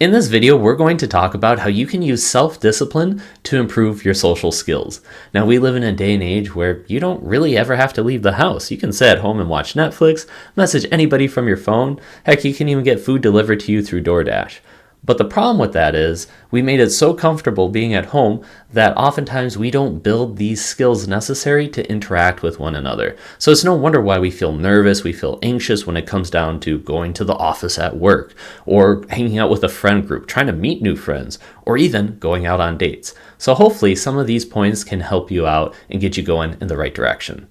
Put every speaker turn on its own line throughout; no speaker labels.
In this video, we're going to talk about how you can use self-discipline to improve your social skills. Now, we live in a day and age where you don't really ever have to leave the house. You can sit at home and watch Netflix, message anybody from your phone. Heck, you can even get food delivered to you through DoorDash. But the problem with that is we made it so comfortable being at home that oftentimes we don't build these skills necessary to interact with one another. So it's no wonder why we feel nervous, we feel anxious when it comes down to going to the office at work, or hanging out with a friend group, trying to meet new friends, or even going out on dates. So hopefully some of these points can help you out and get you going in the right direction.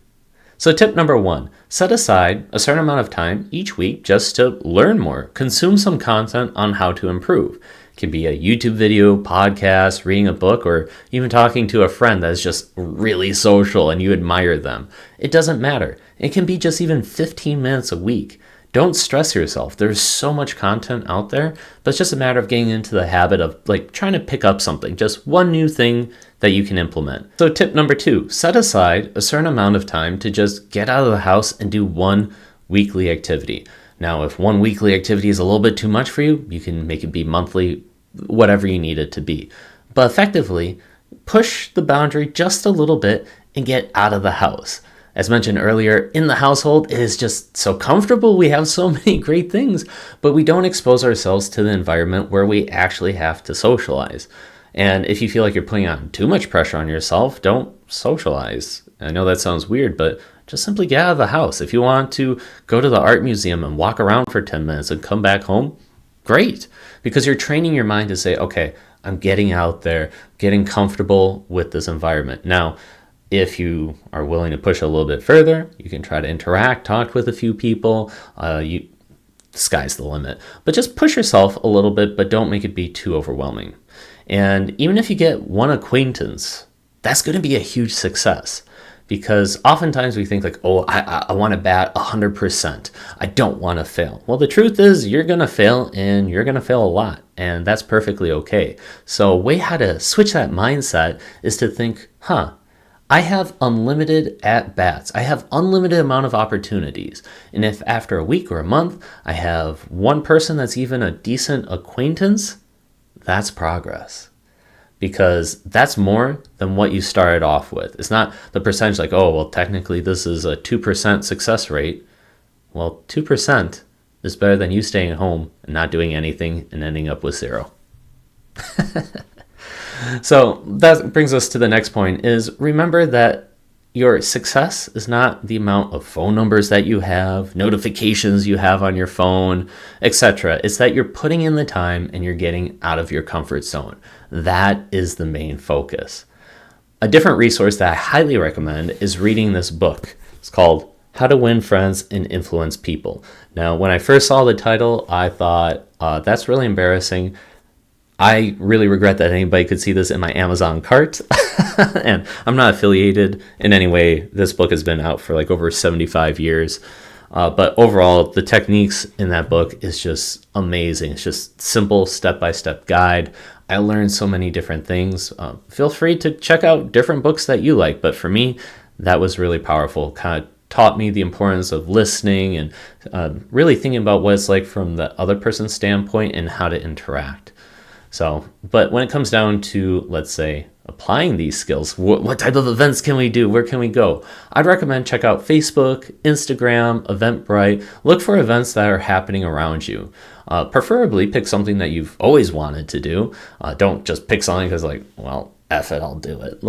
So tip number 1, set aside a certain amount of time each week just to learn more. Consume some content on how to improve. It can be a YouTube video, podcast, reading a book, or even talking to a friend that's just really social and you admire them. It doesn't matter. It can be just even 15 minutes a week. Don't stress yourself. There's so much content out there, but it's just a matter of getting into the habit of trying to pick up something, just one new thing that you can implement. So tip number 2, set aside a certain amount of time to just get out of the house and do one weekly activity. Now, if one weekly activity is a little bit too much for you, you can make it be monthly, whatever you need it to be. But effectively, push the boundary just a little bit and get out of the house. As mentioned earlier, in the household, it is just so comfortable. We have so many great things, but we don't expose ourselves to the environment where we actually have to socialize. And if you feel like you're putting on too much pressure on yourself, don't socialize. I know that sounds weird, but just simply get out of the house. If you want to go to the art museum and walk around for 10 minutes and come back home, great. Because you're training your mind to say, okay, I'm getting out there, getting comfortable with this environment. Now, if you are willing to push a little bit further, you can try to interact, talk with a few people. The sky's the limit. But just push yourself a little bit, but don't make it be too overwhelming. And even if you get one acquaintance, that's going to be a huge success. Because oftentimes we think I want to bat 100%. I don't want to fail. Well, the truth is you're going to fail, and you're going to fail a lot. And that's perfectly okay. So a way how to switch that mindset is to think, I have unlimited at-bats. I have unlimited amount of opportunities. And if after a week or a month, I have one person that's even a decent acquaintance, that's progress. Because that's more than what you started off with. It's not the percentage technically this is a 2% success rate. Well, 2% is better than you staying at home and not doing anything and ending up with 0. So that brings us to the next point is remember that your success is not the amount of phone numbers that you have, notifications you have on your phone, etc. It's that you're putting in the time and you're getting out of your comfort zone. That is the main focus. A different resource that I highly recommend is reading this book. It's called How to Win Friends and Influence People. Now, when I first saw the title, I thought, that's really embarrassing. I really regret that anybody could see this in my Amazon cart. And I'm not affiliated in any way. This book has been out for over 75 years. But overall, the techniques in that book is just amazing. It's just simple step-by-step guide. I learned so many different things. Feel free to check out different books that you like. But for me, that was really powerful. Kind of taught me the importance of listening and really thinking about what it's like from the other person's standpoint and how to interact. But when it comes down to, let's say, applying these skills, what type of events can we do? Where can we go? I'd recommend check out Facebook, Instagram, Eventbrite. Look for events that are happening around you. Preferably pick something that you've always wanted to do. Don't just pick something because F it, I'll do it.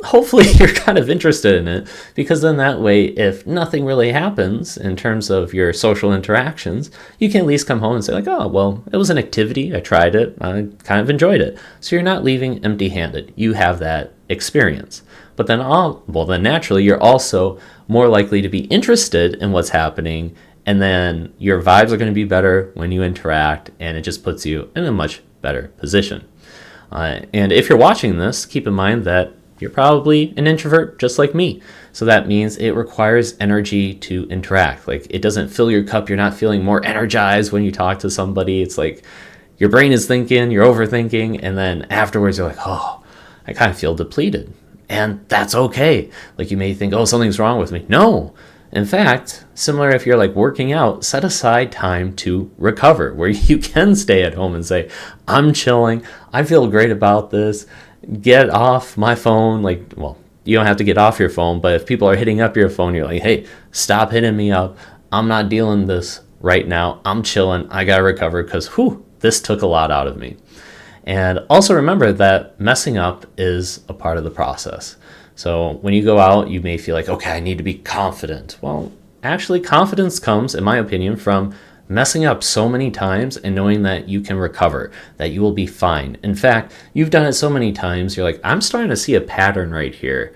Hopefully you're kind of interested in it, because then that way, if nothing really happens in terms of your social interactions, you can at least come home and say it was an activity. I tried it. I kind of enjoyed it. So you're not leaving empty-handed. You have that experience. But then naturally, you're also more likely to be interested in what's happening. And then your vibes are going to be better when you interact, and it just puts you in a much better position. And if you're watching this, keep in mind that you're probably an introvert just like me. So that means it requires energy to interact. It doesn't fill your cup. You're not feeling more energized when you talk to somebody. It's your brain is thinking, you're overthinking, and then afterwards you're I kind of feel depleted. And that's okay. You may think, something's wrong with me. No. In fact, similar if you're like working out, set aside time to recover where you can stay at home and say, I'm chilling. I feel great about this. Get off my phone. Like, well, you don't have to get off your phone, but if people are hitting up your phone, you're like, hey, stop hitting me up. I'm not dealing this right now. I'm chilling. I got to recover because, this took a lot out of me. And also remember that messing up is a part of the process. So when you go out, you may feel like, okay, I need to be confident. Well, actually, confidence comes, in my opinion, from messing up so many times and knowing that you can recover, that you will be fine. In fact, you've done it so many times, you're like, I'm starting to see a pattern right here.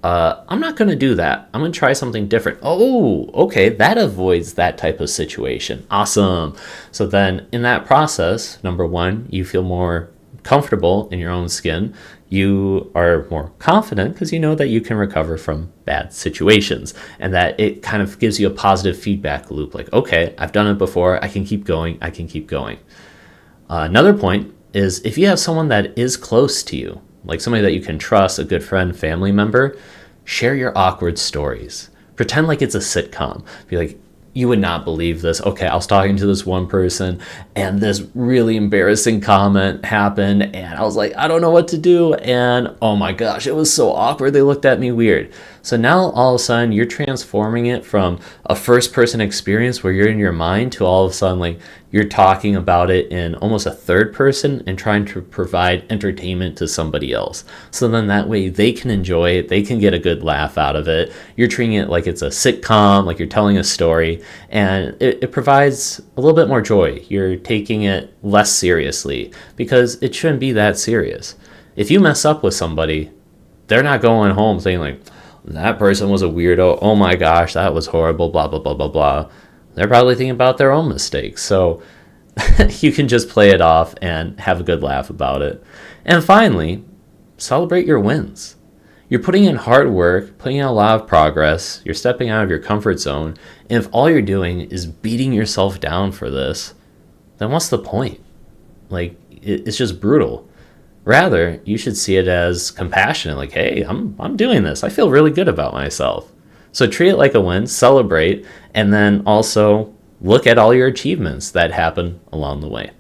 I'm not going to do that. I'm going to try something different. Oh, okay, that avoids that type of situation. Awesome. So then in that process, number one, you feel more comfortable in your own skin. You are more confident because you know that you can recover from bad situations and that it kind of gives you a positive feedback loop. Like, okay, I've done it before. I can keep going. I can keep going. Another point is if you have someone that is close to you, like somebody that you can trust, a good friend, family member, share your awkward stories. Pretend like it's a sitcom. Be like, you would not believe this. Okay, I was talking to this one person and this really embarrassing comment happened and I was like, I don't know what to do. And oh my gosh, it was so awkward. They looked at me weird. So now all of a sudden you're transforming it from a first person experience where you're in your mind to all of a sudden like you're talking about it in almost a third person and trying to provide entertainment to somebody else. So then that way they can enjoy it. They can get a good laugh out of it. You're treating it like it's a sitcom, like you're telling a story, and it provides a little bit more joy. You're taking it less seriously because it shouldn't be that serious. If you mess up with somebody, they're not going home saying like, that person was a weirdo. Oh my gosh, that was horrible, blah, blah, blah, blah, blah. They're probably thinking about their own mistakes. So you can just play it off and have a good laugh about it. And finally, celebrate your wins. You're putting in hard work, putting in a lot of progress. You're stepping out of your comfort zone. And if all you're doing is beating yourself down for this, then what's the point? Like, it's just brutal. Rather, you should see it as compassionate, like, hey, I'm doing this. I feel really good about myself. So treat it like a win, celebrate, and then also look at all your achievements that happen along the way.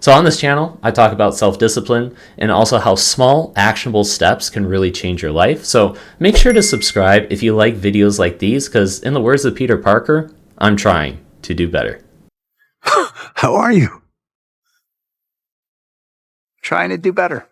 So on this channel, I talk about self-discipline and also how small, actionable steps can really change your life. So make sure to subscribe if you like videos like these, because in the words of Peter Parker, I'm trying to do better.
How are you? Trying to do better.